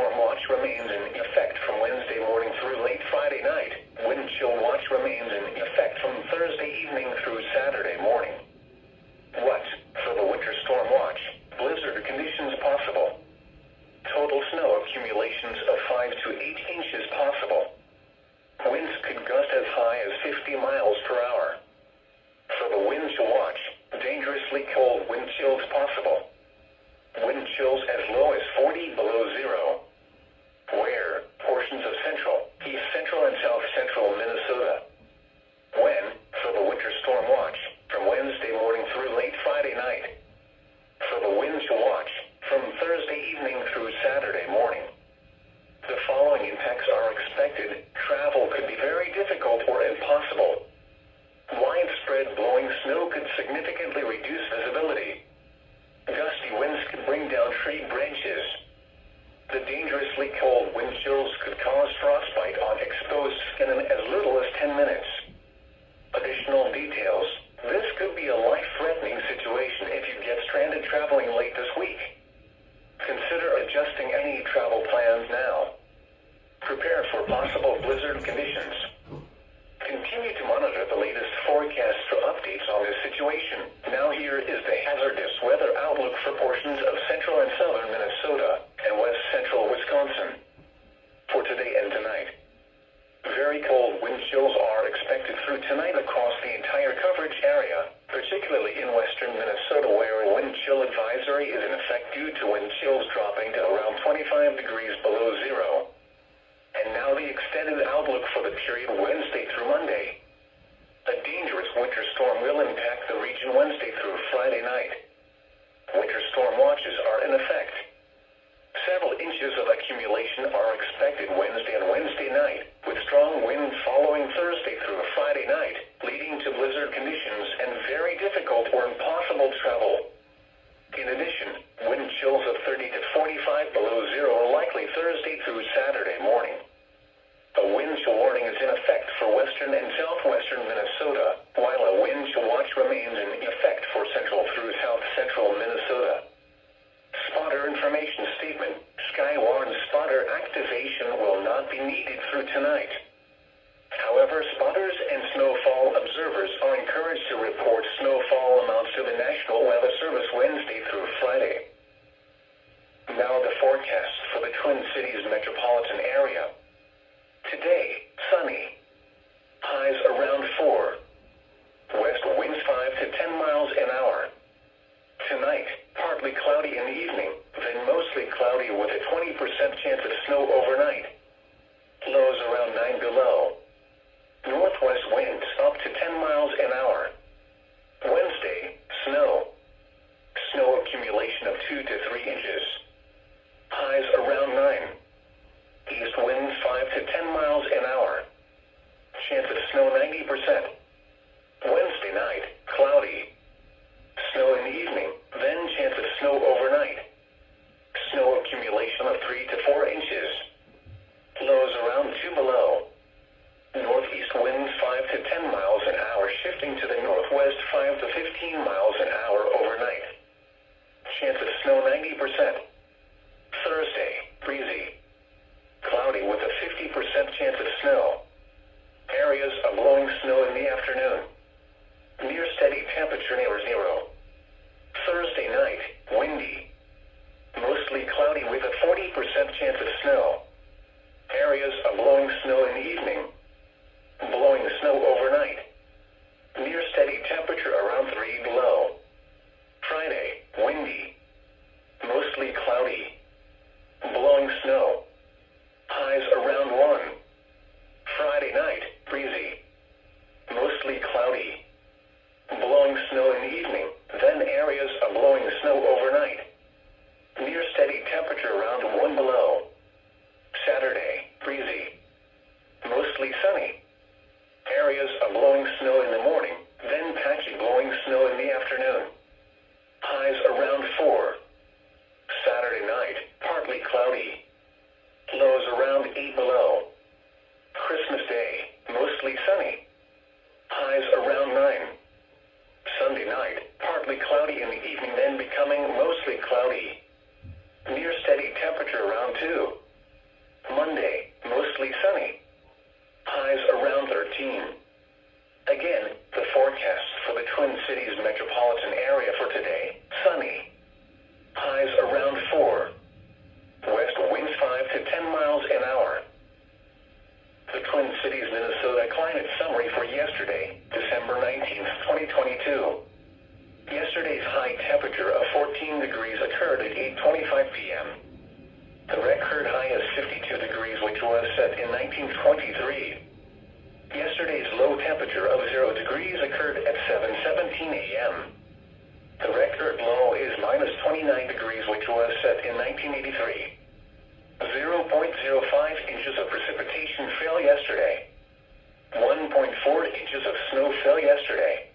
storm watch remains in effect from Wednesday morning through late Friday night. Wind chill watch remains in effect from Thursday evening through Saturday morning. What? For the winter storm watch, blizzard conditions possible. Total snow accumulations of 5 to 8 inches possible. Winds could gust as high as 50 miles per hour. For the wind chill watch, dangerously cold wind chills possible. Wind chills as low as 40 below zero. Where? Portions of central, east central and south central Minnesota. When? For the winter storm watch, from Wednesday morning through late Friday night. For the wind chill watch, from Thursday evening through Saturday morning. The following impacts are expected. Travel could be very difficult or impossible. Widespread blowing snow could significantly reduce visibility. Gusty winds could bring down tree branches. The dangerously cold wind chills could cause frostbite on exposed skin in as little as 10 minutes. Additional details. This could be a life-threatening situation if you get stranded traveling late this week. Consider adjusting any travel plans now. Prepare for possible blizzard conditions. Continue to monitor the latest forecasts for updates on this situation. Now here is the hazardous weather outlook for portions of central and southern Minnesota and west central Wisconsin. For today and tonight. Very cold wind chills are expected through tonight across the entire coverage area, particularly in western Minnesota where a wind chill advisory is in effect due to wind chills dropping to around 25 degrees below zero. And now the extended outlook for the period Wednesday through Monday. A dangerous winter storm will impact the region Wednesday through Friday night. Winter storm watches are in effect. Several inches of accumulation are expected Wednesday and Wednesday night, with strong winds following Thursday through Friday night, leading to blizzard conditions and very difficult or impossible travel. In addition, wind chills of 30 to 45 below zero are likely Thursday through Saturday morning. A wind chill warning is in effect for western and southwestern Minnesota, while a wind chill watch remains in effect for central through south central Minnesota. Spotter information statement. Skywarn spotter activation will not be needed through tonight. However, spotters and snowfall observers are encouraged to report snowfall amounts to the National Weather Service Wednesday through Friday. Now the forecast for the Twin Cities metropolitan area. Today, sunny. Highs around 4. West winds 5 to 10 miles an hour. Tonight, partly cloudy in the evening, then mostly cloudy with a 20% chance of snow overnight. Lows around 9 below. Northwest winds up to 10 miles an hour. Wednesday, snow. Snow accumulation of 2 to 3 inches. Highs around 9. East winds 5 to 10 miles an hour. Chance of snow 90%. Wednesday night, cloudy. Snow in the evening, then chance of snow overnight. Snow accumulation of 3 to 4 inches. Lows around 2 below. Northeast winds 5 to 10 miles an hour shifting to the northwest 5 to 15 miles an hour overnight. Chance of snow 90%. Thursday, breezy. Cloudy with a 50% chance of snow. Areas of blowing snow in the afternoon. Near steady temperature near zero. Thursday night, windy. Mostly cloudy with a 40% chance of snow. Areas of blowing snow in the evening. Blowing snow overnight. Near steady temperature around 3 below. Friday, windy. Mostly cloudy. Blowing snow. Highs around 1. Friday night, breezy. Mostly cloudy. Blowing snow in the evening, then areas of blowing snow overnight. Near steady temperature around 1 below. Saturday, breezy. Mostly sunny. Areas of blowing snow in the morning, then patchy blowing snow in the afternoon. Highs around 4. Saturday night, partly cloudy. Lows around 8 below. Christmas Day, mostly sunny. Highs around 9. Sunday night, partly cloudy in the evening, then becoming mostly cloudy. Near steady temperature around 2. Monday, mostly sunny. Highs around 13. Again, the forecast for the Twin Cities metropolitan area for today, sunny. Highs around 4. West winds 5 to 10 miles an hour. The Twin Cities, Minnesota climate summary for yesterday, December 19th, 2022. Yesterday's high temperature of 14 degrees occurred at 8:25 p.m. The record high is 52 degrees, which was set in 1923. Yesterday's low temperature of 0 degrees occurred at 7:17 a.m. The record low is minus 29 degrees, which was set in 1983. 0.05 inches of precipitation fell yesterday. 1.4 inches of snow fell yesterday.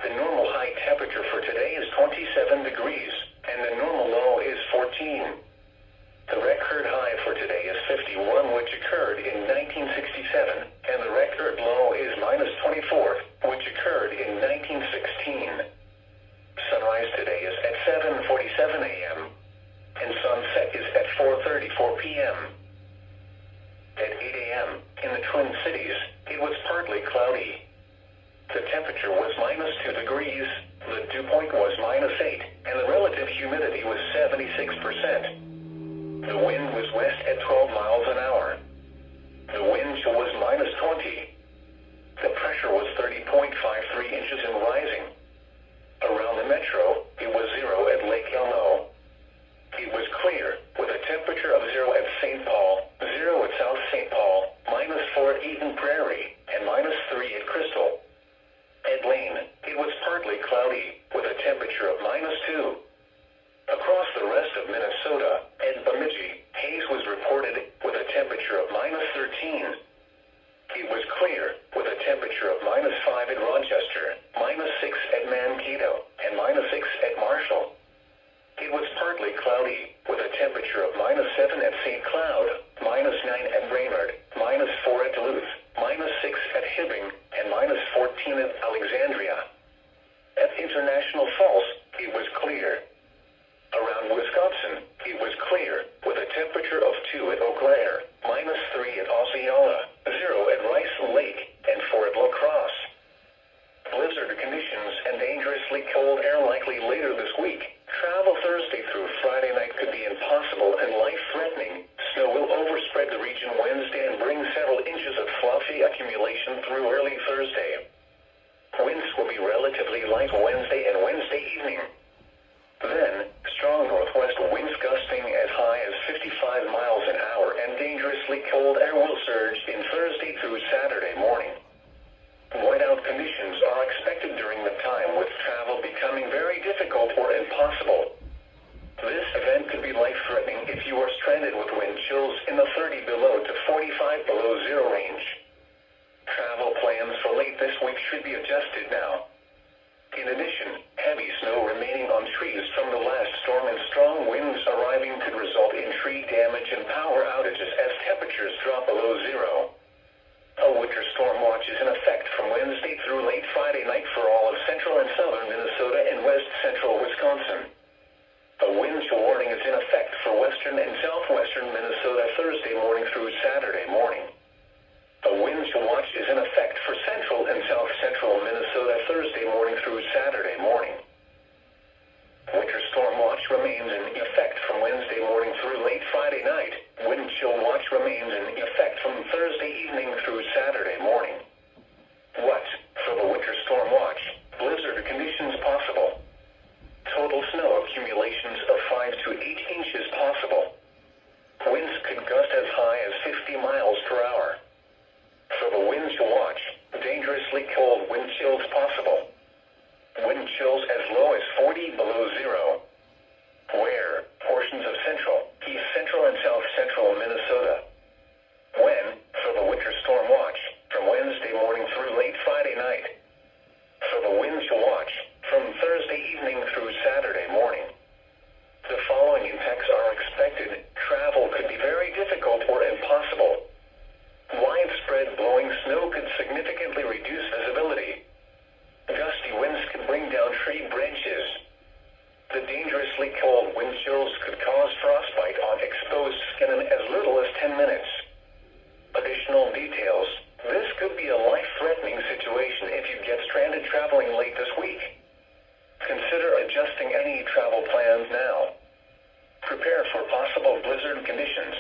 The normal high temperature for today is 27 degrees, and the normal low is 14. The record high for today is 51, which occurred in 1967, and the record low is minus 24, which occurred in 1916. Sunrise today is at 7:47 a.m., and sunset is at 4:34 p.m. At 8 a.m., in the Twin Cities, it was partly cloudy. The temperature was minus 2 degrees, the dew point was minus 8, and the relative humidity was 76%. The wind was west at 12 miles an hour. The wind chill was minus 20. The pressure was 30.53 inches and rising. Around the metro, it was 0 at Lake Elmo. It was clear, with a temperature of 0 at St. Paul, 0 at South St. Paul, minus 4 at Eden Prairie, and minus 3 at Crystal. At Lane, it was partly cloudy, with a temperature of minus 2. Across the rest of Minnesota, at Bemidji, haze was reported, with a temperature of minus 13. It was clear, with a temperature of minus 5 at Rochester, minus 6 at Mankato, and minus 6 at Marshall. It was partly cloudy, with a temperature of minus 7 at St. Cloud, minus 9 at Brainerd, minus 4 at Duluth, minus 6 at Hibbing, and minus 14 at Alexandria. At International Falls, it was clear. Around Wisconsin, it was clear, with a temperature of 2 at Eau Claire, minus 3 at Osceola, 0 at Rice Lake, and 4 at La Crosse. Blizzard conditions and dangerously cold air likely later this week. Travel Thursday through Friday night could be impossible and life-threatening. Snow will overspread the region Wednesday and bring several inches of fluffy accumulation through early Thursday. Winds will be relatively light Wednesday and Wednesday evening. Then, strong northwest winds gusting as high as 55 miles an hour and dangerously cold air will surge in Thursday through Saturday morning. Whiteout conditions are expected during the time, with travel becoming very difficult or impossible. This event could be life-threatening if you are stranded with wind chills in the 30 below to 45 below zero range. Travel plans for late this week should be adjusted now. In addition, heavy snow remaining on trees from the last storm and strong winds arriving could result in tree damage and power outages as temperatures drop below zero. A winter storm watch is in effect from Wednesday through late Friday night for all of central and southern Minnesota and west central Wisconsin. A wind chill warning is in effect for western and southwestern Minnesota Thursday morning through Saturday morning. A wind chill watch is in effect for central and south central Minnesota Thursday morning through Saturday morning. Winter storm watch remains in effect from Wednesday morning through late Friday night. Wind chill watch remains in effect from Thursday evening through Saturday morning. What for the winter storm watch? Blizzard conditions possible. Total snow accumulations of 5 to 8 inches possible. Winds could gust as high as 50 miles per hour. For the wind chill watch, dangerously cold wind chills possible. Wind chills as low as 40 below zero. Where portions of central, east central and coasts can in as little as 10 minutes. Additional details. This could be a life-threatening situation if you get stranded traveling late this week. Consider adjusting any travel plans now. Prepare for possible blizzard conditions.